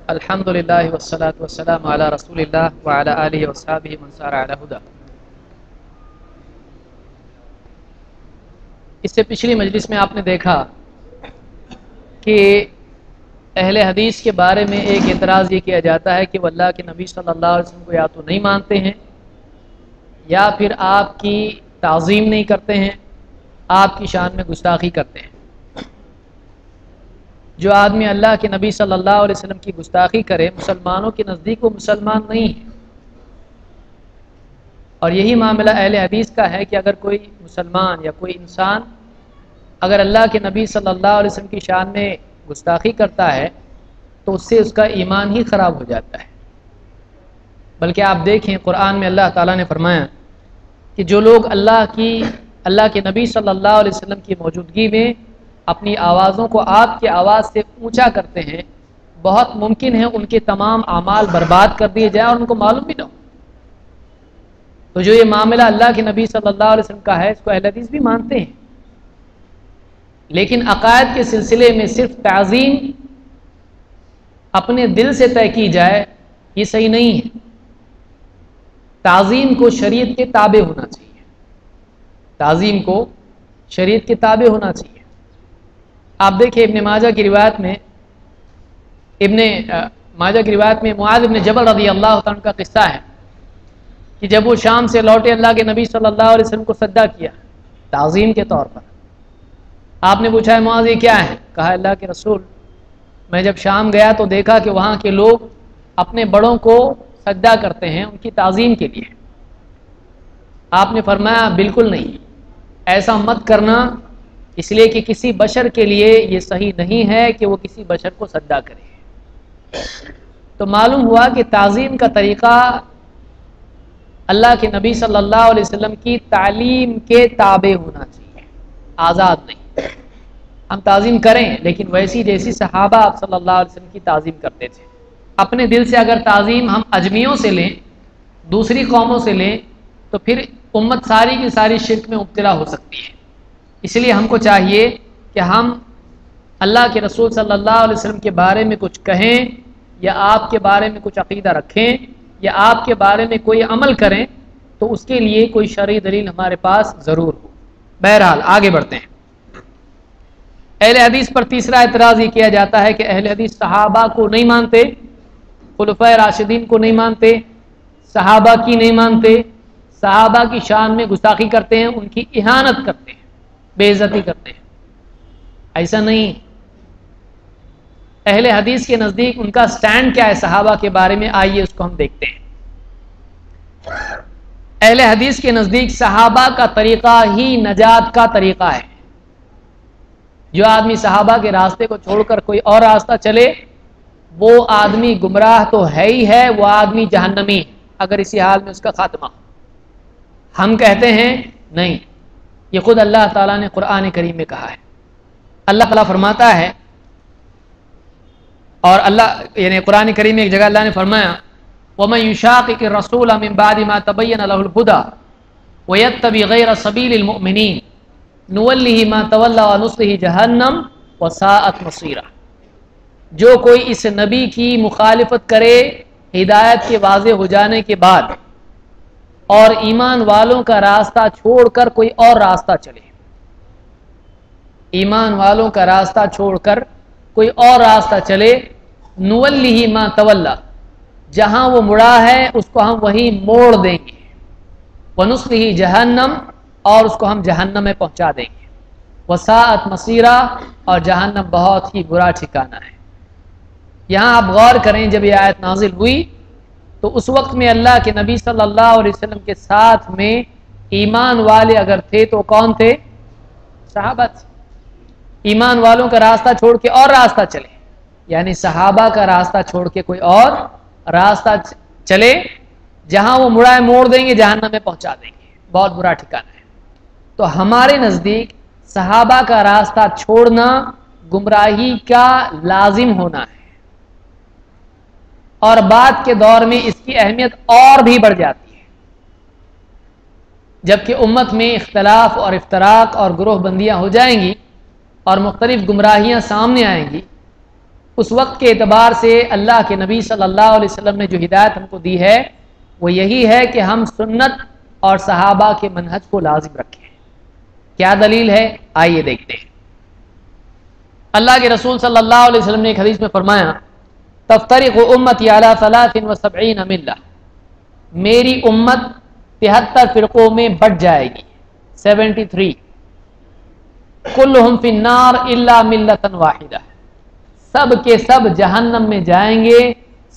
الحمدللہ والصلاة والسلام علی رسول اللہ وعلی آلہ وصحبہ من سار علی ہدی۔ اس سے پچھلی مجلس میں آپ نے دیکھا کہ اہل حدیث کے بارے میں ایک اعتراض یہ کیا جاتا ہے کہ وہ اللہ کے نبی صلی اللہ علیہ وسلم کو یا تو نہیں مانتے ہیں یا پھر آپ کی تعظیم نہیں کرتے ہیں، آپ کی شان میں گستاخی کرتے ہیں۔ جو آدمی اللہ کے نبی صلی اللہ علیہ وسلم کی گستاخی کرے مسلمانوں کے نزدیک وہ مسلمان نہیں ہے، اور یہی معاملہ اہل حدیث کا ہے کہ اگر کوئی مسلمان یا کوئی انسان اگر اللہ کے نبی صلی اللہ علیہ وسلم کی شان میں گستاخی کرتا ہے تو اس سے اس کا ایمان ہی خراب ہو جاتا ہے۔ بلکہ آپ دیکھیں قرآن میں اللہ تعالیٰ نے فرمایا کہ جو لوگ اللہ کے نبی صلی اللہ علیہ وسلم کی موجودگی میں اپنی آوازوں کو آپ کی آواز سے اونچا کرتے ہیں، بہت ممکن ہے ان کے تمام اعمال برباد کر دیے جائیں اور ان کو معلوم بھی نہ ہو۔ تو جو یہ معاملہ اللہ کے نبی صلی اللہ علیہ وسلم کا ہے اس کو اہل حدیث بھی مانتے ہیں، لیکن عقائد کے سلسلے میں صرف تعظیم اپنے دل سے طے کی جائے یہ صحیح نہیں ہے۔ تعظیم کو شریعت کے تابع ہونا چاہیے، تعظیم کو شریعت کے تابع ہونا چاہیے۔ آپ دیکھیں ابن ماجہ کی روایت میں معاذ بن جبل رضی اللہ عنہ کا قصہ ہے کہ جب وہ شام سے لوٹے اللہ کے نبی صلی اللہ علیہ وسلم کو سجدہ کیا تعظیم کے طور پر۔ آپ نے پوچھا ہے معاذ یہ کیا ہے؟ کہا اللہ کے رسول میں جب شام گیا تو دیکھا کہ وہاں کے لوگ اپنے بڑوں کو سجدہ کرتے ہیں ان کی تعظیم کے لیے۔ آپ نے فرمایا بالکل نہیں، ایسا مت کرنا، اس لیے کہ کسی بشر کے لیے یہ صحیح نہیں ہے کہ وہ کسی بشر کو سجدہ کرے۔ تو معلوم ہوا کہ تعظیم کا طریقہ اللہ کے نبی صلی اللہ علیہ وسلم کی تعلیم کے تابع ہونا چاہیے، آزاد نہیں۔ ہم تعظیم کریں لیکن ویسی جیسی صحابہ آپ صلی اللہ علیہ وسلم کی تعظیم کرتے تھے۔ اپنے دل سے اگر تعظیم ہم اجمیوں سے لیں، دوسری قوموں سے لیں، تو پھر امت ساری کی ساری شرک میں مبتلا ہو سکتی ہے۔ اس لیے ہم کو چاہیے کہ ہم اللہ کے رسول صلی اللہ علیہ وسلم کے بارے میں کچھ کہیں یا آپ کے بارے میں کچھ عقیدہ رکھیں یا آپ کے بارے میں کوئی عمل کریں تو اس کے لیے کوئی شرعی دلیل ہمارے پاس ضرور ہو۔ بہرحال آگے بڑھتے ہیں۔ اہل حدیث پر تیسرا اعتراض یہ کیا جاتا ہے کہ اہل حدیث صحابہ کو نہیں مانتے، خلفائے راشدین کو نہیں مانتے، صحابہ کی نہیں مانتے، صحابہ کی شان میں گستاخی کرتے ہیں، ان کی اہانت کرتے ہیں، بے عزتی کرتے ہیں۔ ایسا نہیں، اہل حدیث کے نزدیک ان کا سٹینڈ کیا ہے صحابہ کے بارے میں، آئیے اس کو ہم دیکھتے ہیں۔ اہل حدیث کے نزدیک صحابہ کا طریقہ ہی نجات کا طریقہ ہے۔ جو آدمی صحابہ کے راستے کو چھوڑ کر کوئی اور راستہ چلے وہ آدمی گمراہ تو ہے ہی ہے، وہ آدمی جہنمی اگر اسی حال میں اس کا خاتمہ ہو۔ ہم کہتے ہیں نہیں، یہ خود اللہ تعالیٰ نے قرآن کریم میں کہا ہے۔ اللہ تعالیٰ فرماتا ہے، اور اللہ یعنی قرآن کریم میں ایک جگہ اللہ نے فرمایا وَمَن يُشَاقِقِ الرَّسُولَ مِن بَعْدِ مَا تَبَيَّنَ لَهُ الْهُدَى وَيَتَّبِعْ غَيْرَ سَبِيلِ الْمُؤْمِنِينَ نُوَلِّهِ مَا تَوَلَّىٰ وَنُصْلِهِ جَهَنَّمَ وَسَاءَتْ مَصِيرًا۔ جو کوئی اس نبی کی مخالفت کرے ہدایت کے واضح ہو جانے کے بعد اور ایمان والوں کا راستہ چھوڑ کر کوئی اور راستہ چلے، ایمان والوں کا راستہ چھوڑ کر کوئی اور راستہ چلے، نُوَلِّهِ مَا تَوَلَّىٰ، جہاں وہ مڑا ہے اس کو ہم وہیں موڑ دیں گے، وَنُصْلِهِ جَهَنَّمَ، اور اس کو ہم جہنم میں پہنچا دیں گے، وَسَاءَتْ مَصِيرًا، اور جہنم بہت ہی برا ٹھکانہ ہے۔ یہاں آپ غور کریں، جب یہ آیت نازل ہوئی تو اس وقت میں اللہ کے نبی صلی اللہ علیہ وسلم کے ساتھ میں ایمان والے اگر تھے تو کون تھے؟ صحابہ تھے۔ ایمان والوں کا راستہ چھوڑ کے اور راستہ چلے، یعنی صحابہ کا راستہ چھوڑ کے کوئی اور راستہ چلے، جہاں وہ مڑا ہے موڑ دیں گے، جہنم میں پہنچا دیں گے، بہت برا ٹھکانہ ہے۔ تو ہمارے نزدیک صحابہ کا راستہ چھوڑنا گمراہی کا لازم ہونا ہے، اور بعد کے دور میں اس کی اہمیت اور بھی بڑھ جاتی ہے، جبکہ امت میں اختلاف اور افتراق اور گروہ بندیاں ہو جائیں گی اور مختلف گمراہیاں سامنے آئیں گی، اس وقت کے اعتبار سے اللہ کے نبی صلی اللہ علیہ وسلم نے جو ہدایت ہم کو دی ہے وہ یہی ہے کہ ہم سنت اور صحابہ کے منہج کو لازم رکھیں۔ کیا دلیل ہے؟ آئیے دیکھتے ہیں۔ اللہ کے رسول صلی اللہ علیہ وسلم نے ایک حدیث میں فرمایا تفترق امتی علی 73 ملہ، میری امت 73 فرقوں میں بٹ جائے گی، 73، کلہم فی النار الا ملۃ واحدہ، سب کے سب جہنم میں جائیں گے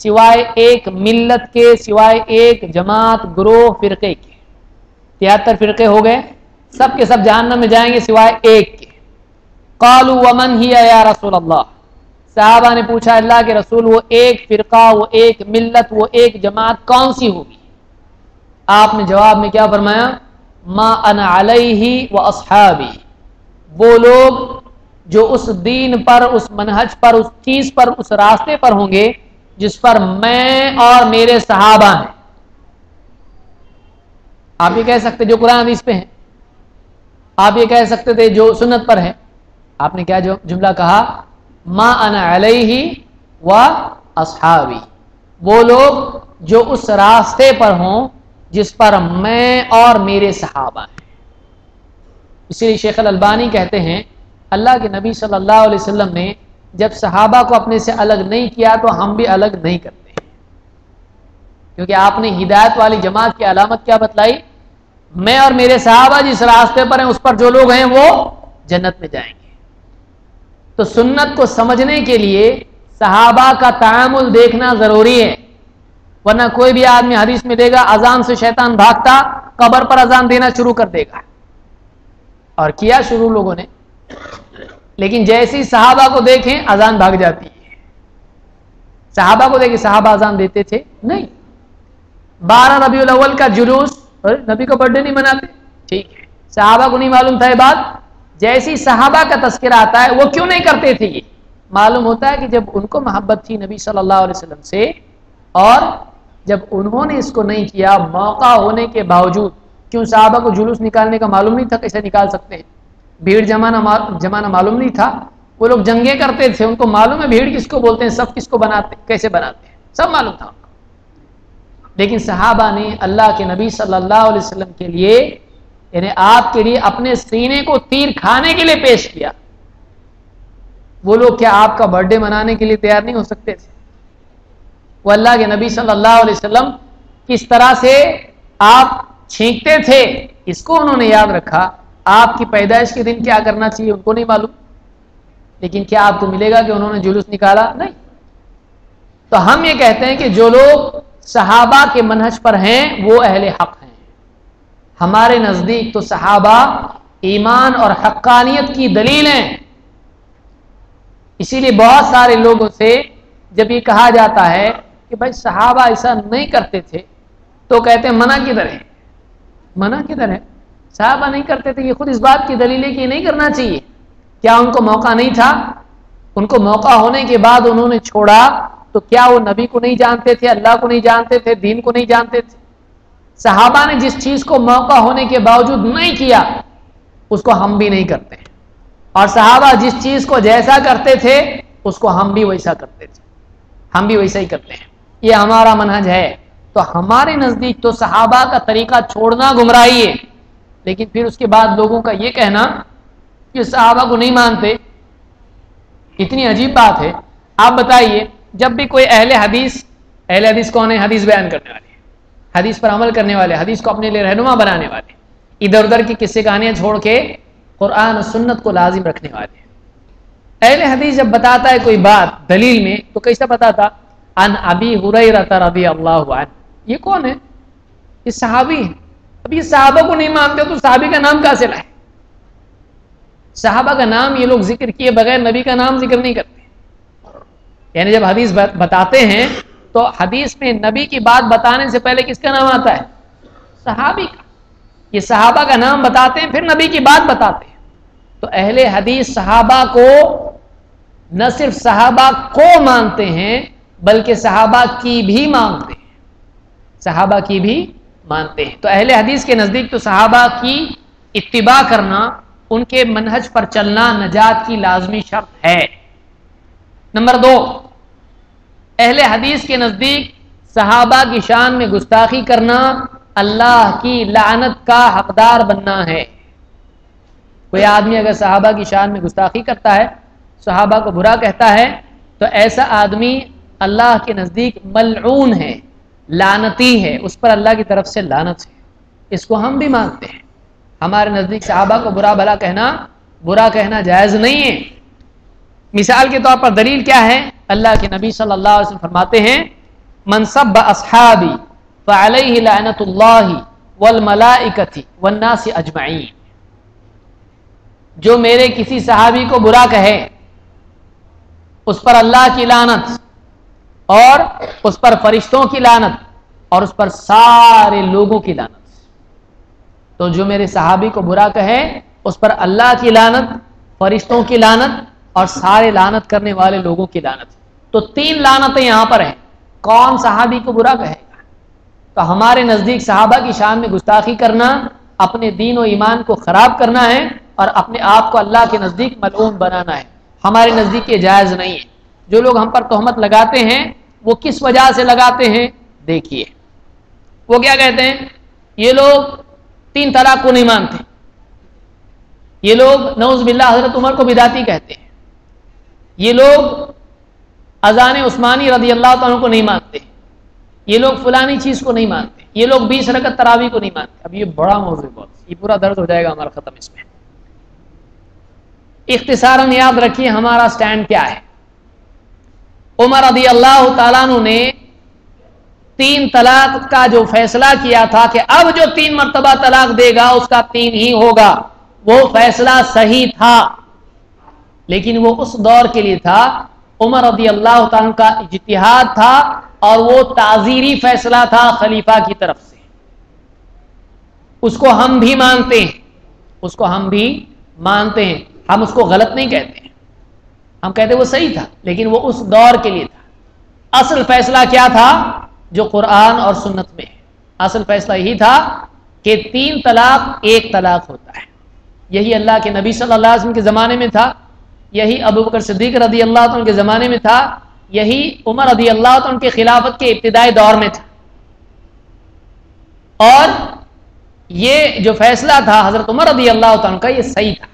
سوائے ایک ملت کے، سوائے ایک جماعت، گروہ، فرقے کے۔ 73 فرقے ہو گئے، سب کے سب جہنم میں جائیں گے سوائے ایک کے۔ قالوا ومن ہی یا رسول اللہ، صحابہ نے پوچھا اللہ کے رسول وہ ایک فرقہ، وہ ایک ملت، وہ ایک جماعت کون سی ہوگی؟ آپ نے جواب میں کیا فرمایا؟ ما انا علیہ و اصحابی، وہ لوگ جو اس دین پر، اس منہج پر، اس چیز پر، اس راستے پر ہوں گے جس پر میں اور میرے صحابہ ہیں۔ آپ یہ کہہ سکتے جو قرآن حدیث پہ ہیں، آپ یہ کہہ سکتے تھے جو سنت پر ہے، آپ نے کیا جملہ کہا؟ ما انا علیہ و اصحابی، وہ لوگ جو اس راستے پر ہوں جس پر میں اور میرے صحابہ ہیں۔ اسی لیے شیخ الالبانی کہتے ہیں اللہ کے نبی صلی اللہ علیہ وسلم نے جب صحابہ کو اپنے سے الگ نہیں کیا تو ہم بھی الگ نہیں کرتے، کیونکہ آپ نے ہدایت والی جماعت کی علامت کیا بتلائی؟ میں اور میرے صحابہ جس راستے پر ہیں اس پر جو لوگ ہیں وہ جنت میں جائیں گے۔ تو سنت کو سمجھنے کے لیے صحابہ کا تعامل دیکھنا ضروری ہے، ورنہ کوئی بھی آدمی حدیث میں دے گا اذان سے شیطان بھاگتا، قبر پر اذان دینا شروع کر دے گا، اور کیا شروع لوگوں نے، لیکن جیسی صحابہ کو دیکھیں اذان بھاگ جاتی ہے۔ صحابہ کو دیکھیں، صحابہ اذان دیتے تھے نہیں۔ 12 ربیع الاول کا جلوس، نبی کا برتھ ڈے نہیں مناتے، ٹھیک ہے، صحابہ کو نہیں معلوم تھا یہ بات، جیسی صحابہ کا تذکرہ آتا ہے وہ کیوں نہیں کرتے تھے، یہ معلوم ہوتا ہے کہ جب ان کو محبت تھی نبی صلی اللہ علیہ وسلم سے، اور جب انہوں نے اس کو نہیں کیا موقع ہونے کے باوجود، کیوں صحابہ کو جلوس نکالنے کا معلوم نہیں تھا کیسے نکال سکتے ہیں، بھیڑ جمانا معلوم نہیں تھا، وہ لوگ جنگیں کرتے تھے، ان کو معلوم ہے بھیڑ کس کو بولتے ہیں، سب کس کو بناتے، کیسے بناتے ہیں، سب معلوم تھا ان کو۔ لیکن صحابہ نے اللہ کے نبی صلی اللہ علیہ وسلم کے لیے، یعنی آپ کے لیے اپنے سینے کو تیر کھانے کے لیے پیش کیا۔ وہ لوگ کیا آپ کا برتھ ڈے منانے کے لیے تیار نہیں ہو سکتے تھے؟ وہ اللہ کے نبی صلی اللہ علیہ وسلم کس طرح سے آپ چھینکتے تھے اس کو انہوں نے یاد رکھا، آپ کی پیدائش کے دن کیا کرنا چاہیے ان کو نہیں معلوم، لیکن کیا آپ کو ملے گا کہ انہوں نے جلوس نکالا؟ نہیں۔ تو ہم یہ کہتے ہیں کہ جو لوگ صحابہ کے منہج پر ہیں وہ اہل حق ہیں۔ ہمارے نزدیک تو صحابہ ایمان اور حقانیت کی دلیل ہیں۔ اسی لیے بہت سارے لوگوں سے جب یہ کہا جاتا ہے کہ بھائی صحابہ ایسا نہیں کرتے تھے تو کہتے ہیں منع کدھر ہے، منع کدھر ہے، صحابہ نہیں کرتے تھے، یہ خود اس بات کی دلیل ہے کہ یہ نہیں کرنا چاہیے۔ کیا ان کو موقع نہیں تھا؟ ان کو موقع ہونے کے بعد انہوں نے چھوڑا تو کیا وہ نبی کو نہیں جانتے تھے، اللہ کو نہیں جانتے تھے، دین کو نہیں جانتے تھے؟ صحابہ نے جس چیز کو موقع ہونے کے باوجود نہیں کیا اس کو ہم بھی نہیں کرتے، اور صحابہ جس چیز کو جیسا کرتے تھے اس کو ہم بھی ویسا کرتے تھے، ہم بھی ویسا ہی کرتے ہیں، یہ ہمارا منہج ہے۔ تو ہمارے نزدیک تو صحابہ کا طریقہ چھوڑنا گمراہی ہے، لیکن پھر اس کے بعد لوگوں کا یہ کہنا کہ صحابہ کو نہیں مانتے، اتنی عجیب بات ہے۔ آپ بتائیے جب بھی کوئی اہل حدیث کون ہے؟ حدیث بیان کرنے والے، حدیث پر عمل کرنے والے، حدیث کو اپنے لیے رہنما بنانے والے، ادھر ادھر کی قصے کہانیاں چھوڑ کے قرآن و سنت کو لازم رکھنے والے۔ اہل حدیث جب بتاتا ہے کوئی بات دلیل میں تو کیسا بتاتا؟ عن ابی ہریرہ رضی اللہ عنہ، یہ کون ہے؟ یہ صحابی ہے۔ اب یہ صحابہ کو نہیں مانتے تو صحابی کا نام کہاں سے لائے؟ صحابہ کا نام یہ لوگ ذکر کیے بغیر نبی کا نام ذکر نہیں کرتے، یعنی جب حدیث بتاتے ہیں تو حدیث میں نبی کی بات بتانے سے پہلے کس کا نام آتا ہے؟ صحابی کا۔ یہ صحابہ کا نام بتاتے ہیں پھر نبی کی بات بتاتے ہیں۔ تو اہل حدیث صحابہ کو نہ صرف صحابہ کو مانتے ہیں بلکہ صحابہ کی بھی مانتے ہیں، صحابہ کی بھی مانتے ہیں۔ تو اہل حدیث کے نزدیک تو صحابہ کی اتباع کرنا، ان کے منہج پر چلنا نجات کی لازمی شرط ہے۔ نمبر 2، اہل حدیث کے نزدیک صحابہ کی شان میں گستاخی کرنا اللہ کی لعنت کا حقدار بننا ہے۔ کوئی آدمی اگر صحابہ کی شان میں گستاخی کرتا ہے، صحابہ کو برا کہتا ہے، تو ایسا آدمی اللہ کے نزدیک ملعون ہے، لعنتی ہے، اس پر اللہ کی طرف سے لعنت ہے۔ اس کو ہم بھی مانتے ہیں، ہمارے نزدیک صحابہ کو برا کہنا جائز نہیں ہے۔ مثال کے طور پر دلیل کیا ہے؟ اللہ کے نبی صلی اللہ علیہ وسلم فرماتے ہیں من سب اصحابی فعلیہ لعنت اللہ والملائکۃ والناس اجمعین، جو میرے کسی صحابی کو برا کہے اس پر اللہ کی لعنت اور اس پر فرشتوں کی لعنت اور اس پر سارے لوگوں کی لعنت۔ تو جو میرے صحابی کو برا کہے اس پر اللہ کی لعنت، فرشتوں کی لعنت اور سارے لعنت کرنے والے لوگوں کی لعنت۔ تو 3 لعنتیں یہاں پر ہیں۔ کون صحابی کو برا کہے گا؟ تو ہمارے نزدیک صحابہ کی شان میں گستاخی کرنا اپنے دین و ایمان کو خراب کرنا ہے اور اپنے آپ کو اللہ کے نزدیک ملعون بنانا ہے۔ ہمارے نزدیک یہ جائز نہیں ہے۔ جو لوگ ہم پر تہمت لگاتے ہیں وہ کس وجہ سے لگاتے ہیں؟ دیکھیے، وہ کیا کہتے ہیں؟ یہ لوگ 3 طلاق کو نہیں مانتے، یہ لوگ نعوذ باللہ حضرت عمر کو بدعتی کہتے ہیں، یہ لوگ اذان عثمانی رضی اللہ تعالیٰ کو نہیں مانتے، یہ لوگ فلانی چیز کو نہیں مانتے، یہ لوگ 20 رکعت تراویح کو نہیں مانتے۔ اب یہ بڑا موضوع بہت، یہ پورا درد ہو جائے گا ہمارا ختم اس میں۔ اختصاراً یاد رکھیے ہمارا سٹینڈ کیا ہے۔ عمر رضی اللہ تعالیٰ عنہ نے 3 طلاق کا جو فیصلہ کیا تھا کہ اب جو 3 مرتبہ طلاق دے گا اس کا 3 ہی ہوگا، وہ فیصلہ صحیح تھا، لیکن وہ اس دور کے لیے تھا۔ عمر رضی اللہ تعالیٰ کا اجتہاد تھا اور وہ تعزیری فیصلہ تھا خلیفہ کی طرف سے۔ اس کو ہم بھی مانتے ہیں، اس کو ہم بھی مانتے ہیں، ہم اس کو غلط نہیں کہتے ہیں، ہم کہتے وہ صحیح تھا، لیکن وہ اس دور کے لیے تھا۔ اصل فیصلہ کیا تھا؟ جو قرآن اور سنت میں ہے، اصل فیصلہ یہی تھا کہ 3 طلاق 1 طلاق ہوتا ہے۔ یہی اللہ کے نبی صلی اللہ علیہ وسلم کے زمانے میں تھا، یہی ابوبکر صدیق رضی اللہ عنہ کے زمانے میں تھا، یہی عمر رضی اللہ عنہ کے خلافت کے ابتدائی دور میں تھا۔ اور یہ جو فیصلہ تھا حضرت عمر رضی اللہ عنہ کا، یہ صحیح تھا،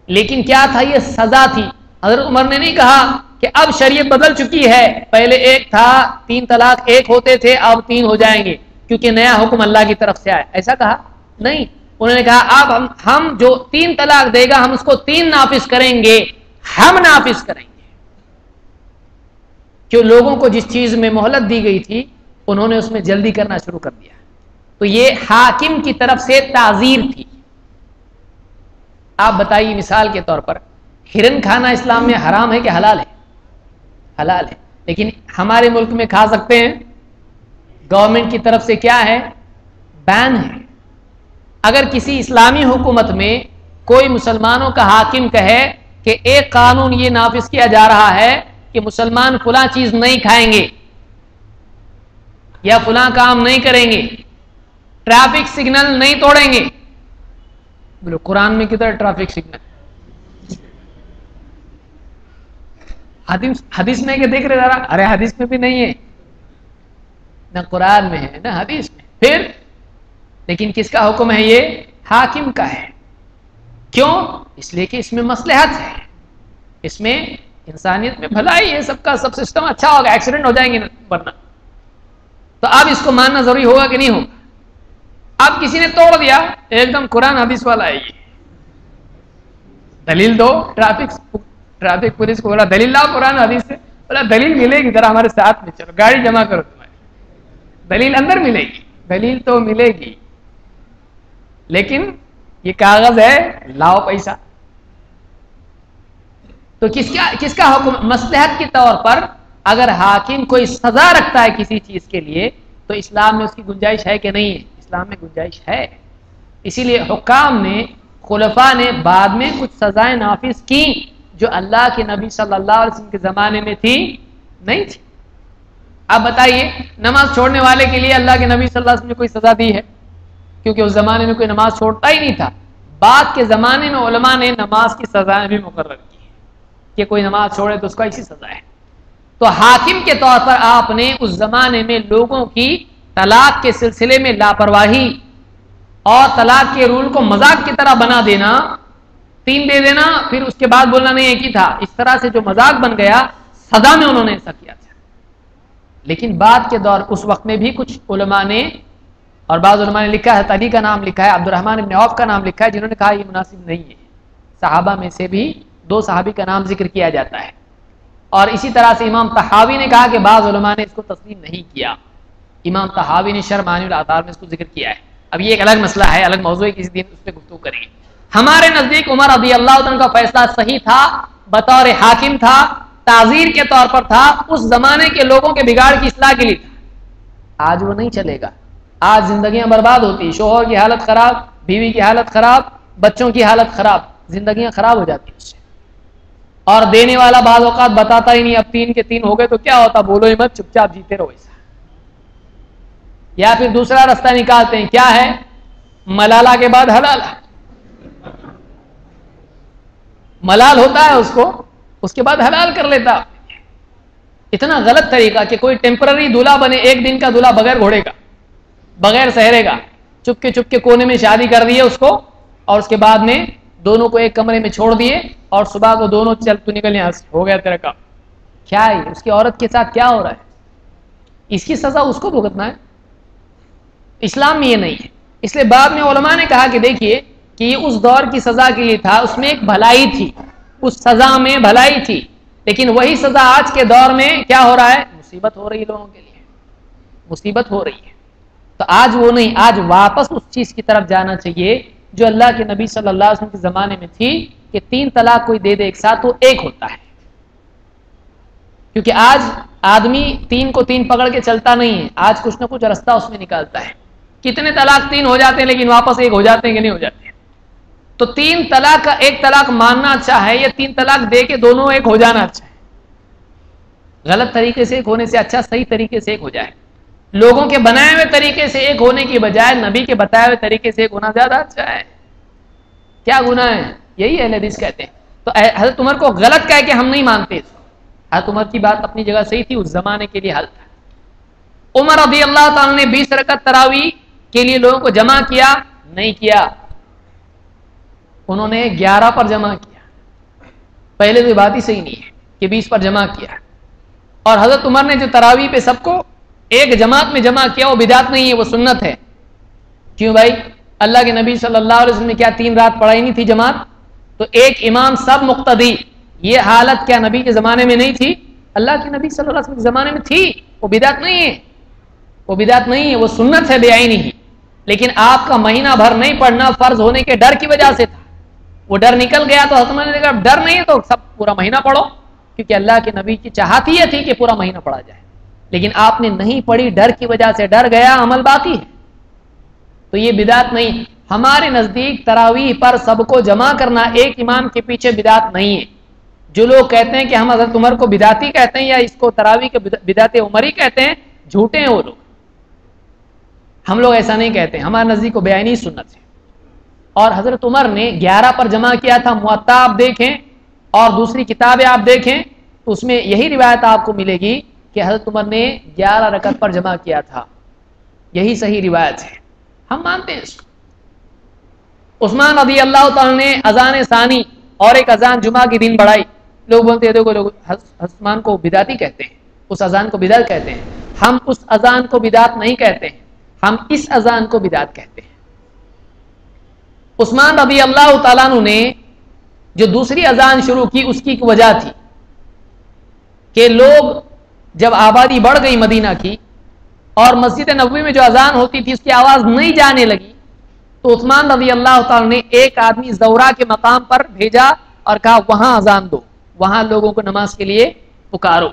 لیکن کیا تھا؟ یہ سزا تھی۔ حضرت عمر نے نہیں کہا کہ اب شریعت بدل چکی ہے، پہلے 1 تھا، 3 طلاق 1 ہوتے تھے، اب 3 ہو جائیں گے کیونکہ نیا حکم اللہ کی طرف سے آیا، ایسا کہا نہیں۔ انہوں نے کہا اب ہم جو 3 طلاق دے گا ہم اس کو 3 نافذ کریں گے، ہم نافذ کریں گے۔ جو لوگوں کو جس چیز میں مہلت دی گئی تھی انہوں نے اس میں جلدی کرنا شروع کر دیا، تو یہ حاکم کی طرف سے تعزیر تھی۔ آپ بتائیے مثال کے طور پر ہرن کھانا اسلام میں حرام ہے کہ حلال ہے؟ حلال ہے، لیکن ہمارے ملک میں کھا سکتے ہیں؟ گورنمنٹ کی طرف سے کیا ہے؟ بین ہے۔ اگر کسی اسلامی حکومت میں کوئی مسلمانوں کا حاکم کہے کہ ایک قانون یہ نافذ کیا جا رہا ہے کہ مسلمان فلاں چیز نہیں کھائیں گے یا فلاں کام نہیں کریں گے، ٹریفک سگنل نہیں توڑیں گے، بولو قرآن میں کدھر ٹریفک سگنل؟ حدیث میں کہ دیکھ رہے ذرا، ارے حدیث میں بھی نہیں ہے، نہ قرآن میں ہے نہ حدیث میں۔ پھر لیکن کس کا حکم ہے؟ یہ حاکم کا ہے۔ کیوں؟ اس لیے کہ اس میں مصلحت ہے، اس میں انسانیت میں بھلائی ہے، سب کا سب سسٹم اچھا ہوگا، ایکسیڈنٹ ہو جائیں گے ورنہ۔ تو اب اس کو ماننا ضروری ہوگا کہ نہیں ہوگا؟ اب کسی نے توڑ دیا، ایک دم قرآن حدیث والا ہے، یہ دلیل دو، ٹریفک پولیس کو بولا دلیل لاؤ قرآن حدیث سے، بولا دلیل ملے گی، ذرا ہمارے ساتھ میں چلو، گاڑی جمع کرو، تمہاری دلیل اندر ملے گی، دلیل تو ملے گی، لیکن یہ کاغذ ہے، لاؤ پیسہ۔ تو کس کا حکم؟ مصلحت کے طور پر اگر حاکم کوئی سزا رکھتا ہے کسی چیز کے لیے تو اسلام میں اس کی گنجائش ہے کہ نہیں ہے؟ اسلام میں گنجائش ہے۔ اسی لیے حکام نے، خلفاء نے بعد میں کچھ سزائیں نافذ کی جو اللہ کے نبی صلی اللہ علیہ وسلم کے زمانے میں تھی نہیں تھی۔ اب بتائیے نماز چھوڑنے والے کے لیے اللہ کے نبی صلی اللہ علیہ وسلم نے کوئی سزا دی ہے؟ کیونکہ اس زمانے میں کوئی نماز چھوڑتا ہی نہیں تھا۔ بعد کے زمانے میں علماء نے نماز کی سزائیں بھی مقرر کی ہیں۔ کہ کوئی نماز چھوڑے تو اس کا ایسی سزا ہے۔ تو حاکم کے طور پر آپ نے اس زمانے میں لوگوں کی طلاق کے سلسلے میں لاپرواہی اور طلاق کے رول کو مذاق کی طرح بنا دینا، 3 دے دینا پھر اس کے بعد بولنا نہیں ایک ہی تھا، اس طرح سے جو مذاق بن گیا، سزا میں انہوں نے ایسا کیا تھا۔ لیکن بعد کے دور اس وقت میں بھی کچھ علماء نے اور بعض علماء نے لکھا ہے، علی کا نام لکھا ہے، عبد الرحمن بن عوف کا نام لکھا ہے، جنہوں نے کہا یہ مناسب نہیں ہے۔ صحابہ میں سے بھی 2 صحابی کا نام ذکر کیا جاتا ہے، اور اسی طرح سے امام طحاوی نے کہا کہ بعض علماء نے اس کو تسلیم نہیں کیا۔ امام طحاوی نے شرح معانی الآثار میں اس کو ذکر کیا ہے۔ اب یہ ایک الگ مسئلہ ہے، الگ موضوع ہے، کسی دن اس پہ گفتگو کریں گے۔ ہمارے نزدیک عمر رضی اللہ عنہ کا فیصلہ صحیح تھا، بطور حاکم تھا، تعزیر کے طور پر تھا، اس زمانے کے لوگوں کے بگاڑ کی اصلاح کے لیے تھا۔ آج وہ نہیں چلے گا، آج زندگیاں برباد ہوتی، شوہر کی حالت خراب، بیوی کی حالت خراب، بچوں کی حالت خراب، زندگیاں خراب ہو جاتی ہیں اس سے۔ اور دینے والا بعض اوقات بتاتا ہی نہیں، اب 3 کے 3 ہو گئے تو کیا ہوتا، بولو ہی مت، چپ چاپ جیتے رہو ایسا۔ یا پھر دوسرا راستہ نکالتے ہیں، کیا ہے، ملالہ کے بعد حلالہ، ملال ہوتا ہے اس کے بعد حلال کر لیتا۔ اتنا غلط طریقہ کہ کوئی ٹیمپرری دولہا بنے، 1 دن کا دولہا بغیر گھوڑے کا، بغیر سہرے کا، چپ کے کونے میں شادی کر دیے اس کو، اور اس کے بعد میں دونوں کو ایک کمرے میں چھوڑ دیے، اور صبح کو دونوں چل تو نکل یہاں سے، ہو گیا تیرا کام۔ کیا ہے اس کی عورت کے ساتھ کیا ہو رہا ہے، اس کی سزا اس کو بھگتنا ہے۔ اسلام میں یہ نہیں ہے۔ اس لیے بعد میں علماء نے کہا کہ دیکھیے کہ یہ اس دور کی سزا کے لیے تھا، اس میں ایک بھلائی تھی، اس سزا میں بھلائی تھی، لیکن وہی سزا آج کے دور میں کیا ہو رہا ہے، مصیبت ہو رہی ہے لوگوں کے لیے، مصیبت ہو رہی ہے۔ تو آج وہ نہیں، آج واپس اس چیز کی طرف جانا چاہیے جو اللہ کے نبی صلی اللہ علیہ وسلم کے زمانے میں تھی، کہ 3 طلاق کوئی دے دے ایک ساتھ تو 1 ہوتا ہے۔ کیونکہ آج آدمی 3 کو 3 پکڑ کے چلتا نہیں ہے، آج کچھ نہ کچھ رستہ اس میں نکالتا ہے۔ کتنے طلاق 3 ہو جاتے ہیں، لیکن واپس 1 ہو جاتے ہیں کہ نہیں ہو جاتے ہیں۔ تو 3 طلاق کا 1 طلاق ماننا اچھا ہے، یا 3 طلاق دے کے دونوں 1 ہو جانا اچھا ہے؟ غلط طریقے سے 1 ہونے سے اچھا صحیح طریقے سے 1 ہو جائے۔ لوگوں کے بنائے ہوئے طریقے سے 1 ہونے کی بجائے نبی کے بتائے ہوئے طریقے سے 1 ہونا زیادہ اچھا ہے۔ کیا گناہ ہے، یہی اہل حدیث کہتے ہیں۔ تو حضرت عمر کو غلط کہہ کے ہم نہیں مانتے اس کو۔ حضرت عمر کی بات اپنی جگہ صحیح تھی، اس زمانے کے لیے حل تھا۔ عمر رضی اللہ تعالیٰ نے 20 رکعت تراویح کے لیے لوگوں کو جمع کیا نہیں کیا، انہوں نے 11 پر جمع کیا۔ پہلے تو بات ہی صحیح نہیں ہے کہ 20 پر جمع کیا۔ اور حضرت عمر نے جو تراویح پہ سب کو ایک جماعت میں جمع کیا، وہ بدعت نہیں ہے، وہ سنت ہے۔ کیوں بھائی، اللہ کے نبی صلی اللہ علیہ وسلم نے کیا 3 رات پڑھائی نہیں تھی جماعت؟ تو ایک امام سب مقتدی، یہ حالت کیا نبی کے زمانے میں نہیں تھی؟ اللہ کے نبی صلی اللہ علیہ وسلم کے زمانے میں تھی۔ وہ بدعت نہیں ہے، وہ بدعت نہیں ہے، وہ سنت ہے بعینی ہی۔ لیکن آپ کا مہینہ بھر نہیں پڑھنا فرض ہونے کے ڈر کی وجہ سے تھا، وہ ڈر نکل گیا تو حضرت عمر نے کہا ڈر نہیں ہے تو سب پورا مہینہ پڑھو، کیونکہ اللہ کے نبی کی چاہت ہی یہ تھی کہ پورا مہینہ پڑھا جائے۔ لیکن آپ نے نہیں پڑھی، ڈر کی وجہ سے، ڈر گیا، عمل باقی ہے، تو یہ بدعت نہیں۔ ہمارے نزدیک تراویح پر سب کو جمع کرنا ایک امام کے پیچھے بدعت نہیں ہے۔ جو لوگ کہتے ہیں کہ ہم حضرت عمر کو بدعتی کہتے ہیں یا اس کو تراویح کے بدعت عمری کہتے ہیں، جھوٹے ہیں وہ لوگ۔ ہم لوگ ایسا نہیں کہتے، ہمارے نزدیک کو بیانی سنت ہے۔ اور حضرت عمر نے 11 پر جمع کیا تھا۔ موطا آپ دیکھیں اور دوسری کتابیں آپ دیکھیں تو اس میں یہی روایت آپ کو ملے گی کہ حضرت عمر نے 11 رکعت پر جمع کیا تھا، یہی صحیح روایت ہے، ہم مانتے ہیں اس کو۔ عثمان رضی اللہ تعالیٰ نے اذان ثانی اور ایک اذان جمعہ کی دن بڑھائی۔ لوگ بولتے ہیں دیکھو لوگ عثمان کو بدعتی کہتے ہیں، اس اذان کو بدعت کہتے ہیں۔ ہم اس اذان کو بدعت نہیں کہتے ہیں، ہم اس اذان کو بدعت کہتے ہیں۔ عثمان رضی اللہ تعالیٰ عنہ نے جو دوسری اذان شروع کی، اس کی ایک وجہ تھی کہ لوگ جب آبادی بڑھ گئی مدینہ کی اور مسجد نبوی میں جو اذان ہوتی تھی اس کی آواز نہیں جانے لگی، تو عثمان رضی اللہ تعالیٰ نے ایک آدمی زورا کے مقام پر بھیجا اور کہا وہاں اذان دو، وہاں لوگوں کو نماز کے لیے پکارو۔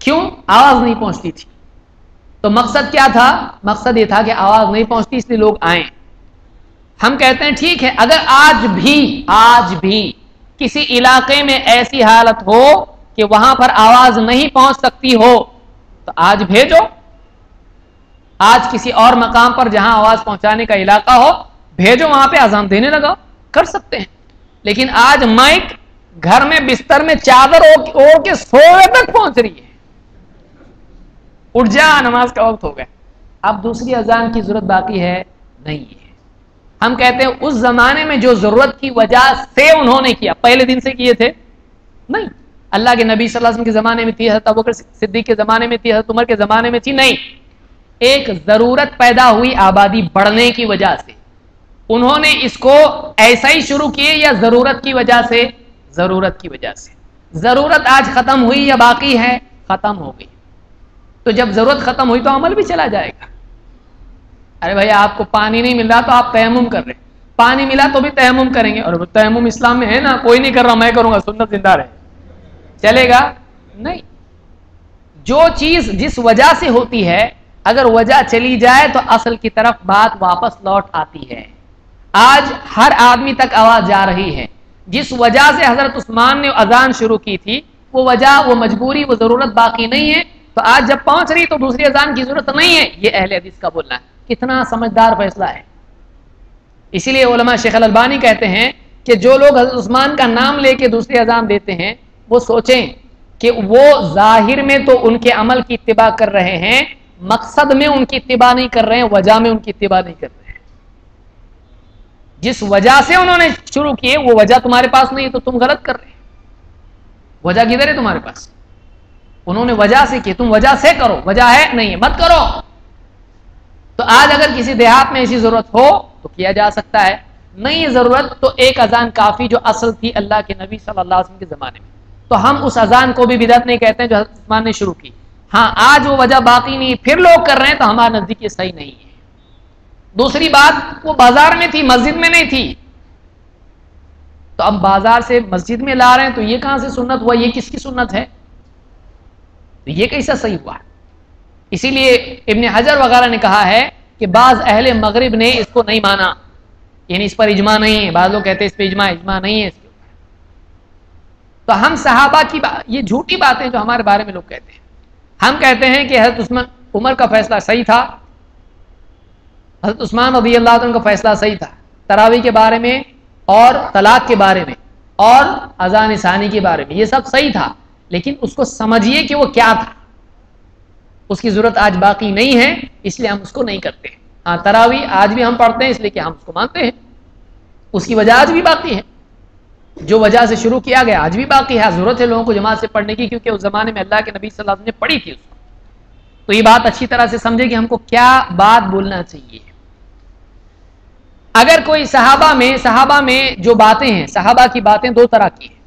کیوں؟ آواز نہیں پہنچتی تھی۔ تو مقصد کیا تھا؟ مقصد یہ تھا کہ آواز نہیں پہنچتی اس لیے لوگ آئیں۔ ہم کہتے ہیں ٹھیک ہے، اگر آج بھی کسی علاقے میں ایسی حالت ہو کہ وہاں پر آواز نہیں پہنچ سکتی ہو تو آج بھیجو، آج کسی اور مقام پر جہاں آواز پہنچانے کا علاقہ ہو بھیجو، وہاں پہ اذان دینے لگا، کر سکتے ہیں۔ لیکن آج مائک گھر میں بستر میں چادر اوڑھ کے سونے تک پہنچ رہی ہے، اٹھ جا نماز کا وقت ہو گیا، اب دوسری اذان کی ضرورت باقی ہے نہیں ہے۔ ہم کہتے ہیں اس زمانے میں جو ضرورت کی وجہ سے انہوں نے کیا، پہلے دن سے کیے تھے نہیں، اللہ کے نبی صلی اللہ علیہ وسلم کے زمانے میں تھی، حضرت ابوبکر صدیق کے زمانے میں تھی، حضرت عمر کے زمانے میں تھی، نہیں، ایک ضرورت پیدا ہوئی آبادی بڑھنے کی وجہ سے، انہوں نے اس کو ایسا ہی شروع کیے یا ضرورت کی وجہ سے؟ ضرورت کی وجہ سے۔ ضرورت آج ختم ہوئی یا باقی ہے؟ ختم ہو گئی، تو جب ضرورت ختم ہوئی تو عمل بھی چلا جائے گا۔ ارے بھائی آپ کو پانی نہیں مل رہا تو آپ تیمم کر رہے، پانی ملا تو بھی تیمم کریں گے، اور تیمم اسلام میں ہے نا، کوئی نہیں کر رہا میں کروں گا، سنت زندہ رہے، چلے گا نہیں۔ جو چیز جس وجہ سے ہوتی ہے اگر وجہ چلی جائے تو اصل کی طرف بات واپس لوٹ آتی ہے۔ آج ہر آدمی تک آواز جا رہی ہے، جس وجہ سے حضرت عثمان نے اذان شروع کی تھی وہ وجہ، وہ مجبوری، وہ ضرورت باقی نہیں ہے، تو آج جب پہنچ رہی تو دوسری اذان کی ضرورت نہیں ہے، یہ اہل حدیث کا بولنا ہے۔ کتنا سمجھدار فیصلہ ہے۔ اسی لیے علماء شیخ الالبانی کہتے ہیں کہ جو لوگ حضرت عثمان کا نام لے کے دوسری اذان دیتے ہیں وہ سوچیں کہ وہ ظاہر میں تو ان کے عمل کی اتباع کر رہے ہیں، مقصد میں ان کی اتباع نہیں کر رہے ہیں، وجہ میں ان کی اتباع نہیں کر رہے ہیں۔ جس وجہ سے انہوں نے شروع کیے وہ وجہ تمہارے پاس نہیں ہے تو تم غلط کر رہے ہیں۔ وجہ کدھر ہے تمہارے پاس؟ انہوں نے وجہ سے کی، تم وجہ سے کرو، وجہ ہے نہیں ہے مت کرو۔ تو آج اگر کسی دیہات میں ایسی ضرورت ہو تو کیا جا سکتا ہے، نہیں ضرورت تو ایک اذان کافی جو اصل تھی اللہ کے نبی صلی اللہ علیہ وسلم کے زمانے میں، تو ہم اس اذان کو بھی بدعت نہیں کہتے ہیں جو حضرت عثمان نے شروع کی۔ ہاں آج وہ وجہ باقی نہیں، پھر لوگ کر رہے ہیں تو ہمارے نزدیک یہ صحیح نہیں ہے۔ دوسری بات، وہ بازار میں تھی مسجد میں نہیں تھی، تو اب بازار سے مسجد میں لا رہے ہیں تو یہ کہاں سے سنت ہوا؟ یہ کس کی سنت ہے؟ تو یہ کیسا صحیح ہوا؟ اسی لیے ابن حجر وغیرہ نے کہا ہے کہ بعض اہل مغرب نے اس کو نہیں مانا، یعنی اس پر اجماع نہیں ہے، بعض لوگ کہتے ہیں اس پہ اجماع نہیں ہے اس کے اوپر۔ تو ہم صحابہ کی یہ جھوٹی باتیں جو ہمارے بارے میں لوگ کہتے ہیں، ہم کہتے ہیں کہ حضرت عمر کا فیصلہ صحیح تھا، حضرت عثمان رضی اللہ عنہ کا فیصلہ صحیح تھا، تراویح کے بارے میں اور طلاق کے بارے میں اور اذان ثانی کے بارے میں، یہ سب صحیح تھا، لیکن اس کو سمجھیے کہ وہ کیا تھا، اس کی ضرورت آج باقی نہیں ہے، اس لیے ہم اس کو نہیں کرتے۔ ہاں تراویح آج بھی ہم پڑھتے ہیں اس لیے کہ ہم اس کو مانتے ہیں، اس کی وجہ آج بھی باقی ہے، جو وجہ سے شروع کیا گیا آج بھی باقی ہے، ضرورت ہے لوگوں کو جماعت سے پڑھنے کی، کیونکہ اس زمانے میں اللہ کے نبی صلی اللہ علیہ وسلم نے پڑھی تھی اس کو۔ تو یہ بات اچھی طرح سے سمجھے کہ ہم کو کیا بات بولنا چاہیے۔ اگر کوئی صحابہ میں جو باتیں ہیں، صحابہ کی باتیں دو طرح کی ہیں،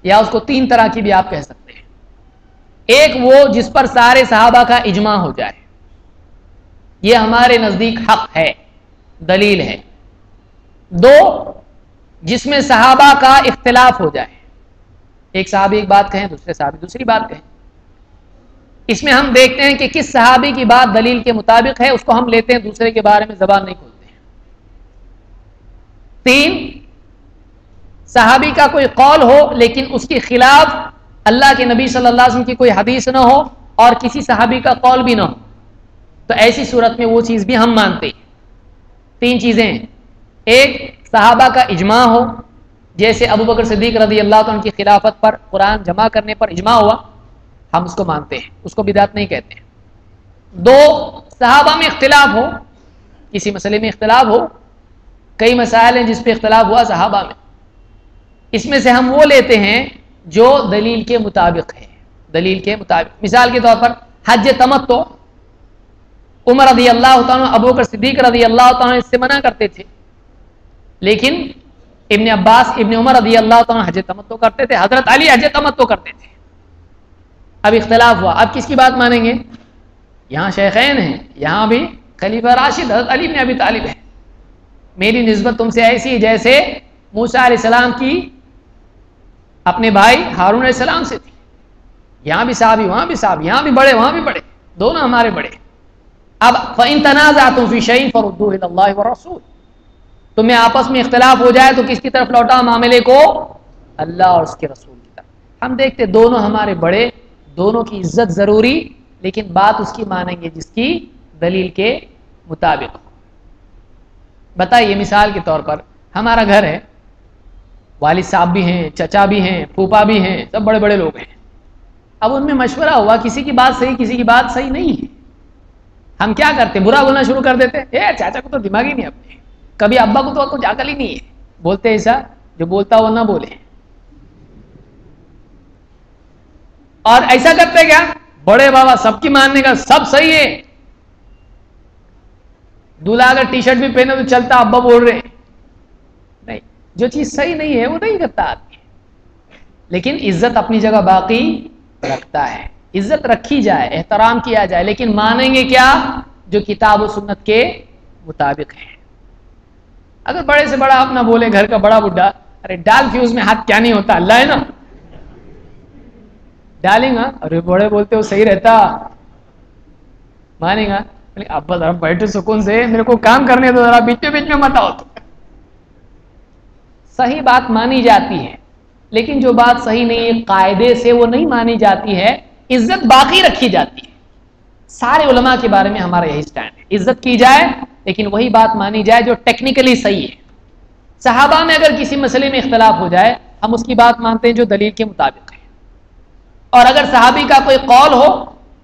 یا اس کو تین طرح کی بھی آپ کہہ سکتے ہیں۔ ایک وہ جس پر سارے صحابہ کا اجماع ہو جائے، یہ ہمارے نزدیک حق ہے، دلیل ہے۔ دو جس میں صحابہ کا اختلاف ہو جائے، ایک صحابی ایک بات کہیں، دوسرے صحابی دوسری بات کہیں، اس میں ہم دیکھتے ہیں کہ کس صحابی کی بات دلیل کے مطابق ہے، اس کو ہم لیتے ہیں، دوسرے کے بارے میں زبان نہیں کھولتے ہیں۔ تین صحابی کا کوئی قول ہو لیکن اس کے خلاف اللہ کے نبی صلی اللہ علیہ وسلم کی کوئی حدیث نہ ہو اور کسی صحابی کا قول بھی نہ ہو، تو ایسی صورت میں وہ چیز بھی ہم مانتے ہیں۔ تین چیزیں ہیں، ایک صحابہ کا اجماع ہو، جیسے ابوبکر صدیق رضی اللہ عنہ کی خلافت پر قرآن جمع کرنے پر اجماع ہوا، ہم اس کو مانتے ہیں، اس کو بدعت نہیں کہتے ہیں۔ دو صحابہ میں اختلاف ہو، کسی مسئلے میں اختلاف ہو، کئی مسائل ہیں جس پہ اختلاف ہوا صحابہ میں، اس میں سے ہم وہ لیتے ہیں جو دلیل کے مطابق ہے، دلیل کے مطابق۔ مثال کے طور پر حج تمتع، عمر رضی اللہ تعالیٰ ابوبکر صدیق رضی اللہ تعالیٰ اس سے منع کرتے تھے، لیکن ابن عباس ابن عمر رضی اللہ تعالیٰ حج تمتع کرتے تھے، حضرت علی حج تمتع کرتے تھے۔ اب اختلاف ہوا، اب کس کی بات مانیں گے؟ یہاں شیخین ہیں، یہاں بھی خلیفہ راشد حضرت علی بن ابی طالب ہے، میری نسبت تم سے ایسی جیسے موسیٰ علیہ السلام کی اپنے بھائی ہارون علیہ السلام سے تھی، یہاں بھی صحابی وہاں بھی صحابی، یہاں بھی بڑے وہاں بھی بڑے، دونوں ہمارے بڑے۔ اب فَإِن تَنَازَعْتُمْ فِي شَيْءٍ فَرُدُّوهُ إِلَى اللَّهِ وَالرَّسُولِ، تمہیں آپس میں اختلاف ہو جائے تو کس کی طرف لوٹا معاملے کو؟ اللہ اور اس کے رسول کی طرف۔ ہم دیکھتے دونوں ہمارے بڑے، دونوں کی عزت ضروری، لیکن بات اس کی مانیں گے جس کی دلیل کے مطابق ہو۔ بتائیے مثال کے طور پر ہمارا گھر ہے، والد صاحب بھی ہیں، چچا بھی ہیں، پھوپا بھی ہیں، سب بڑے بڑے لوگ ہیں. اب ان میں مشورہ ہوا، کسی کی بات صحیح، کسی کی بات صحیح نہیں ہے. ہم کیا کرتے؟ برا بولنا شروع کر دیتے. چاچا کو تو دماغ ہی نہیں اپنے، کبھی ابا کو تو کچھ عقل ہی نہیں ہے. بولتے ایسا، جو بولتا وہ نہ بولے. اور ایسا کرتے کیا؟ بڑے بابا سب کی ماننے کا، سب صحیح ہے. دولہا اگر ٹی شرٹ بھی پہنے تو چلتا، ابا بول رہے نہیں. جو چیز صحیح نہیں ہے وہ نہیں کرتا آدمی. لیکن عزت اپنی جگہ باقی رکھتا ہے. عزت رکھی جائے، احترام کیا جائے، لیکن مانیں گے کیا؟ جو کتاب و سنت کے مطابق ہے. اگر بڑے سے بڑا اپنا بولے، گھر کا بڑا بڈھا، ارے ڈال فیوز میں ہاتھ کیا نہیں ہوتا، اللہ ہے نا، ڈالیں گا. ارے بڑے بولتے ہو صحیح رہتا، مانے گا. ابا ذرا بیٹھے سکون سے، میرے کو کام کرنے دو، ذرا بیچ میں مت آؤ. تو صحیح بات مانی جاتی ہے، لیکن جو بات صحیح نہیں ہے قاعدے سے وہ نہیں مانی جاتی ہے، عزت باقی رکھی جاتی ہے. سارے علماء کے بارے میں ہمارا یہی سٹینڈ ہے، عزت کی جائے لیکن وہی بات مانی جائے جو ٹیکنیکلی صحیح ہے. صحابہ میں اگر کسی مسئلے میں اختلاف ہو جائے، ہم اس کی بات مانتے ہیں جو دلیل کے مطابق ہے. اور اگر صحابی کا کوئی قول ہو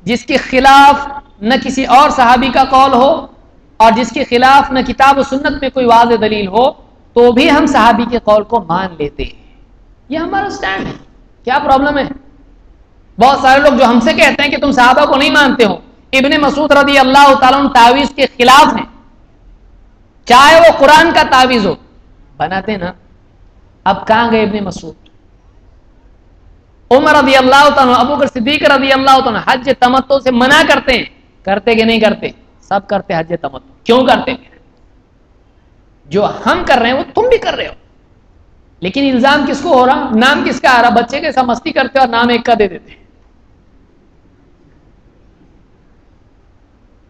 جس کے خلاف نہ کسی اور صحابی کا قول ہو، اور جس کے خلاف نہ کتاب و سنت میں کوئی واضح دلیل ہو، تو بھی ہم صحابی کے قول کو مان لیتے ہیں. یہ ہمارا سٹینڈ ہے. کیا پرابلم ہے؟ بہت سارے لوگ جو ہم سے کہتے ہیں کہ تم صحابہ کو نہیں مانتے ہو، ابن مسعود رضی اللہ تعالیٰ عنہ تعویذ کے خلاف ہیں، چاہے وہ قرآن کا تعویذ ہو، بناتے نا. اب کہاں گئے ابن مسعود؟ عمر رضی اللہ تعالیٰ عنہ، ابو بکر صدیق رضی اللہ تعالیٰ عنہ حج تمتع سے منع کرتے ہیں. کرتے کہ نہیں کرتے؟ سب کرتے حج تمتع. کیوں کرتے ہیں؟ جو ہم کر رہے ہیں وہ تم بھی کر رہے ہو، لیکن الزام کس کو ہو رہا؟ نام کس کا آ رہا؟ بچے کے ساتھ مستی کرتے اور نام ایک کا دے دیتے.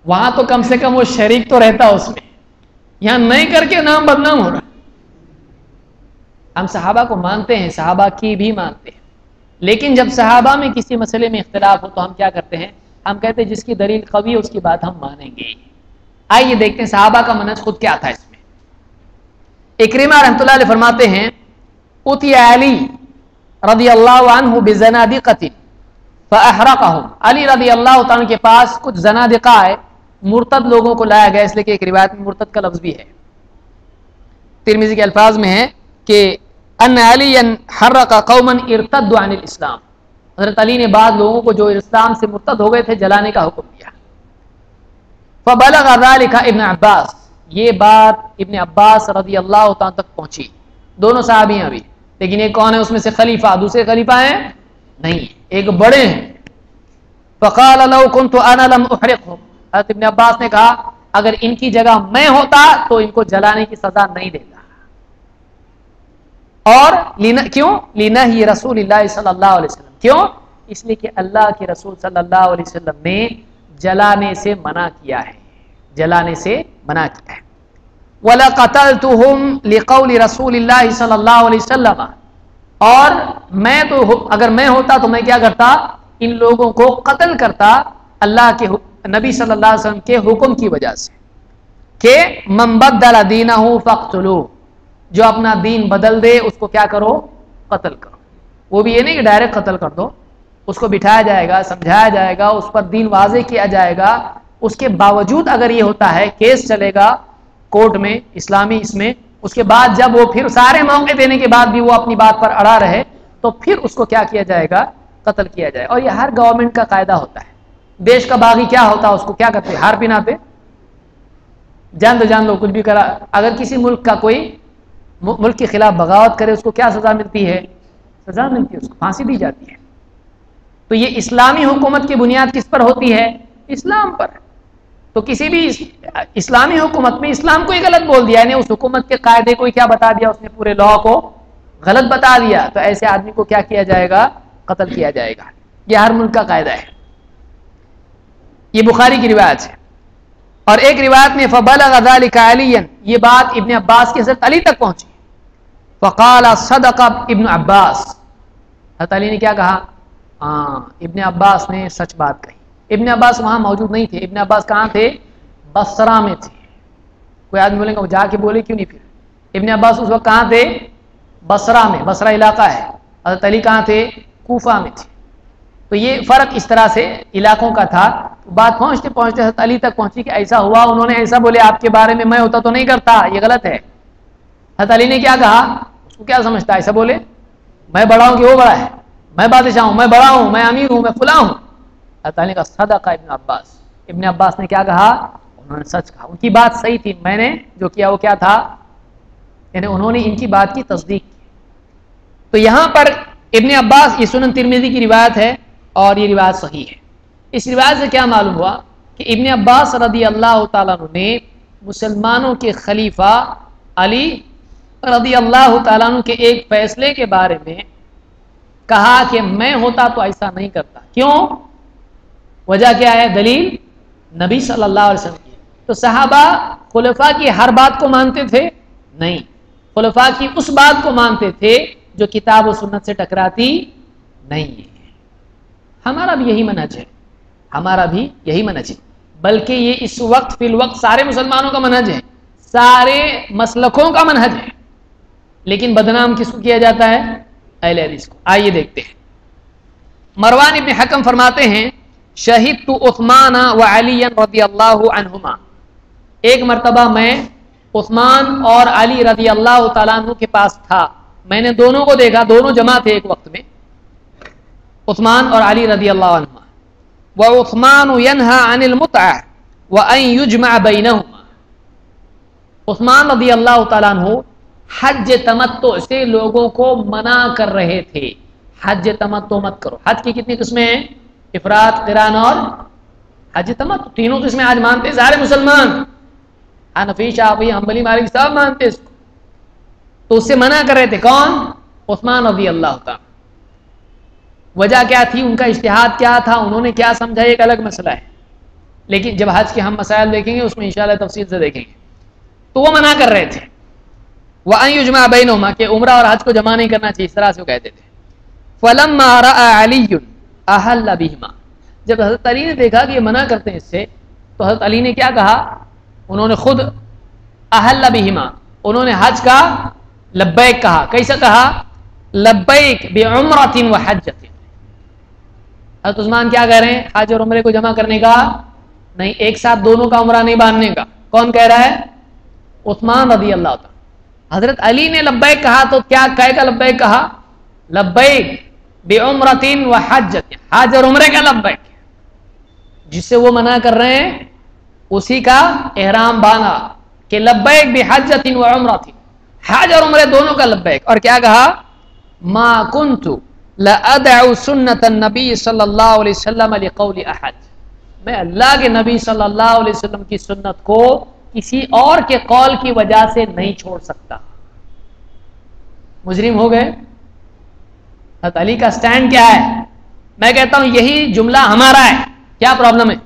وہاں تو کم سے کم وہ شریک تو رہتا اس میں، یہاں نہیں کر کے نام بدنام ہو رہا. ہم صحابہ کو مانتے ہیں، صحابہ کی بھی مانتے ہیں، لیکن جب صحابہ میں کسی مسئلے میں اختلاف ہو تو ہم کیا کرتے ہیں؟ ہم کہتے ہیں جس کی دلیل قوی ہے اس کی بات ہم مانیں گے. آئیے دیکھتے ہیں صحابہ کا منہج خود کیا تھا. اس میں اکرمہ رحمۃ اللہ علیہ فرماتے ہیں، اتی علی رضی اللہ عنہ بزنادقۃ فاحرقهم. علی رضی اللہ تعالیٰ کے پاس کچھ زنادقہ ہے، مرتد لوگوں کو لایا گیا، اس لیے کہ ایک روایت میں مرتد کا لفظ بھی ہے. ترمذی کے الفاظ میں ہے کہ ان علی حرق قوما ارتدوا عن الاسلام. حضرت علی نے بعض لوگوں کو جو اسلام سے مرتد ہو گئے تھے جلانے کا حکم دیا. فبلغ ذلك ابن عباس. یہ بات ابن عباس رضی اللہ تعالیٰ تک پہنچی. دونوں صحابی ہیں ابھی، لیکن ایک کون ہے اس میں سے؟ خلیفہ. دوسرے خلیفہ ہیں نہیں، ایک بڑے ہیں. فقال لو كنت انا لم احرقهم. حضرت ابن عباس نے کہا اگر ان کی جگہ میں ہوتا تو ان کو جلانے کی سزا نہیں دیتا. اور کیوں؟ لنہی رسول اللہ صلی اللہ علیہ وسلم. کیوں؟ اس لیے کہ اللہ کے رسول صلی اللہ علیہ وسلم نے جلانے سے منع کیا ہے، جلانے سے منع کیا ہے. وَلَقَتَلْتُهُمْ لِقَوْلِ رسول اللہ صلی اللہ علیہ وسلم. اور میں تو اگر میں ہوتا تو میں کیا کرتا؟ ان لوگوں کو قتل کرتا اللہ کے نبی صلی اللہ علیہ وسلم کے حکم کی وجہ سے کہ من بدل دینہ فاقتلوہ. جو اپنا دین بدل دے اس کو کیا کرو؟ قتل کرو. وہ بھی یہ نہیں کہ ڈائریکٹ قتل کر دو، اس کو بٹھایا جائے گا، سمجھایا جائے گا، اس پر دین واضح کیا جائے گا. اس کے باوجود اگر یہ ہوتا ہے، کیس چلے گا کورٹ میں اسلامی، اس میں اس کے بعد جب وہ پھر سارے موقع دینے کے بعد بھی وہ اپنی بات پر اڑا رہے تو پھر اس کو کیا کیا جائے گا؟ قتل کیا جائے. اور یہ ہر گورنمنٹ کا قاعدہ ہوتا ہے. دیش کا باغی کیا ہوتا ہے؟ اس کو کیا کرتے؟ ہار پناتے، جان دو جان لو، کچھ بھی کرا. اگر کسی ملک کا کوئی ملک کے خلاف بغاوت کرے اس کو کیا سزا ملتی ہے؟ سزا ملتی ہے، اس کو پھانسی دی جاتی ہے. تو یہ اسلامی حکومت کی بنیاد کس پر ہوتی ہے؟ اسلام پر. تو کسی بھی اسلامی حکومت میں اسلام کو ہی غلط بول دیا، یعنی اس حکومت کے قاعدے کو ہی کیا بتا دیا؟ اس نے پورے لا کو غلط بتا دیا. تو ایسے آدمی کو کیا کیا جائے گا؟ قتل کیا جائے گا. یہ ہر ملک کا قاعدہ ہے. یہ بخاری کی روایت ہے. اور ایک روایت میں فبلغ ذلك عليا، یہ بات ابن عباس کے حضرت علی تک پہنچی. فقال صدق ابن عباس. حضرت علی نے کیا کہا؟ ہاں، ابن عباس نے سچ بات کہی. ابن عباس وہاں موجود نہیں تھے. ابن عباس کہاں تھے؟ بصرہ میں تھے. کوئی آدمی بولے گا وہ جا کے بولے کیوں نہیں؟ پھر ابن عباس اس وقت کہاں تھے؟ بصرہ میں، بصرہ علاقہ ہے، حضرت علی کہاں تھے؟ کوفہ میں تھے. تو یہ فرق اس طرح سے علاقوں کا تھا. بات پہنچتے پہنچتے حضرت علی تک پہنچی کہ ایسا ہوا، انہوں نے ایسا بولے آپ کے بارے میں ہوتا تو نہیں کرتا، یہ غلط ہے. حضرت علی نے کیا کہا؟ اس کو کیا سمجھتا ہے ایسا بولے؟ میں بڑا ہوں کہ وہ بڑا ہے؟ میں بادشاہ ہوں، میں بڑا ہوں، میں امیر ہوں، میں فلاں ہوں. حضرت علی کا صدق ابن عباس. ابن عباس نے کیا کہا؟ انہوں نے سچ کہا، ان کی بات صحیح تھی، میں نے جو کیا وہ کیا تھا؟ یعنی انہوں نے ان کی بات کی تصدیق کی. تو یہاں پر ابن عباس، یہ سنن ترمذی کی روایت ہے اور یہ روایت صحیح ہے. اس روایت سے کیا معلوم ہوا کہ ابن عباس رضی اللہ تعالیٰ عنہ نے مسلمانوں کے خلیفہ علی رضی اللہ تعالیٰ عنہ کے ایک فیصلے کے بارے میں کہا کہ میں ہوتا تو ایسا نہیں کرتا. کیوں؟ وجہ کیا ہے؟ دلیل نبی صلی اللہ علیہ وسلم کی. تو صحابہ خلفاء کی ہر بات کو مانتے تھے؟ نہیں، خلفاء کی اس بات کو مانتے تھے جو کتاب و سنت سے ٹکراتی نہیں ہے. ہمارا بھی یہی منہج ہے، ہمارا بھی یہی منہج ہے، بلکہ یہ اس وقت فی الوقت سارے مسلمانوں کا منہج ہے، سارے مسلکوں کا منہج ہے. لیکن بدنام کس کو کیا جاتا ہے؟ اہل حدیث کو. آئیے دیکھتے ہیں. مروان ابن حکم فرماتے ہیں شہدت عثمان و علی رضی اللہ عنہما، ایک مرتبہ میں عثمان اور علی رضی اللہ تعالیٰ عنہ کے پاس تھا، میں نے دونوں کو دیکھا، دونوں جمع تھے ایک وقت میں، عثمان اور علی رضی اللہ عنہ. وعثمان ينهى عن المتعة وأن يجمع بينهما، عثمان رضی اللہ تعالیٰ عنہ حج تمتع سے لوگوں کو منع کر رہے تھے. حج تمتع مت کرو. حج کی کتنی قسمیں ہیں؟ افراد، قران اور حج تمتع. تینوں قسمیں آج مانتے سارے مسلمان، حنفی، شافعی، حنبلی، مالکی سب مانتے اس کو. تو اس سے منع کر رہے تھے. کون؟ عثمان رضی اللہ تعالیٰ. وجہ کیا تھی؟ ان کا اجتہاد کیا تھا؟ انہوں نے کیا سمجھا؟ ایک الگ مسئلہ ہے، لیکن جب حج کے ہم مسائل دیکھیں گے اس میں انشاءاللہ تفصیل سے دیکھیں گے. تو وہ منع کر رہے تھے وَأَن يُجْمَعَ بَيْنَهُمَا، کہ عمرہ اور حج کو جمع نہیں کرنا چاہیے، اس طرح سے وہ کہتے تھے. فَلَمَّا رَأَى عَلِيٌّ أَحَلَّ بِهِمَا، جب حضرت علی نے دیکھا کہ یہ منع کرتے ہیں اس سے، تو حضرت علی نے کیا کہا؟ انہوں نے خود احل بہما، انہوں نے حج کا لبیک کہا. کیسا کہا؟ لبیک بعمرۃ وحجۃ. حضرت عثمان کیا کہہ رہے ہیں؟ حج اور عمرے کو جمع کرنے کا نہیں، ایک ساتھ دونوں کا عمرہ نہیں باندھنے کا. کون کہہ رہا ہے؟ عثمان رضی اللہ تعالی. حضرت علی نے لبیک کہا تو کیا کہے گا؟ لبیک کہا، لبیک بعمرۃ وحجۃ، حج اور عمرے کا لبیک. جس سے وہ منع کر رہے ہیں اسی کا احرام باندھا کہ لبیک بحجۃ وعمرۃ، حج اور عمرے دونوں کا لبیک. اور کیا کہا؟ ما كنت لأدع سنة النبی صلی اللہ علیہ وسلم لقول احد، میں اللہ کے نبی صلی اللہ علیہ وسلم کی سنت کو کسی اور کے قول کی وجہ سے نہیں چھوڑ سکتا. مجرم ہو گئے. حضرت علی کا سٹینڈ کیا ہے؟ میں کہتا ہوں یہی جملہ ہمارا ہے. کیا پرابلم ہے؟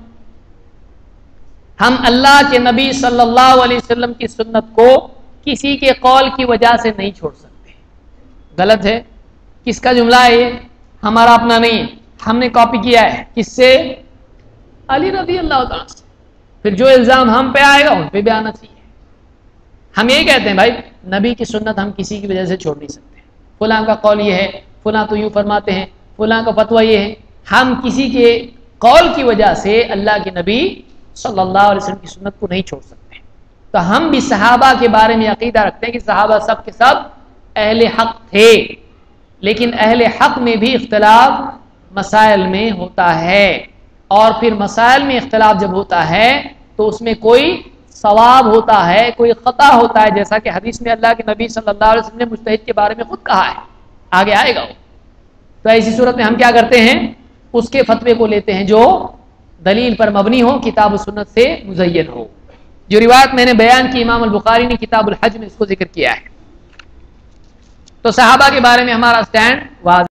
ہم اللہ کے نبی صلی اللہ علیہ وسلم کی سنت کو کسی کے قول کی وجہ سے نہیں چھوڑ سکتے. غلط ہے. کس کا جملہ ہے یہ؟ ہمارا اپنا نہیں ہے، ہم نے کاپی کیا ہے. کس سے؟ علی رضی اللہ تعالیٰ سے. پھر جو الزام ہم پہ آئے گا ان پہ بھی آنا چاہیے. ہم یہی کہتے ہیں بھائی نبی کی سنت ہم کسی کی وجہ سے چھوڑ نہیں سکتے. فلاں کا قول یہ ہے، فلاں تو یوں فرماتے ہیں، فلاں کا فتویٰ یہ ہے. ہم کسی کے قول کی وجہ سے اللہ کے نبی صلی اللہ علیہ وسلم کی سنت کو نہیں چھوڑ سکتے. تو ہم بھی صحابہ کے بارے میں عقیدہ رکھتے ہیں کہ صحابہ سب کے سب اہل حق تھے، لیکن اہل حق میں بھی اختلاف مسائل میں ہوتا ہے. اور پھر مسائل میں اختلاف جب ہوتا ہے تو اس میں کوئی ثواب ہوتا ہے، کوئی خطا ہوتا ہے، جیسا کہ حدیث میں اللہ کے نبی صلی اللہ علیہ وسلم نے مجتہد کے بارے میں خود کہا ہے. آگے آئے گا وہ. تو ایسی صورت میں ہم کیا کرتے ہیں؟ اس کے فتوے کو لیتے ہیں جو دلیل پر مبنی ہو، کتاب و سنت سے مزین ہو. جو روایت میں نے بیان کی امام البخاری نے کتاب الحج میں اس کو ذکر کیا ہے. تو صحابہ کے بارے میں ہمارا سٹینڈ واضح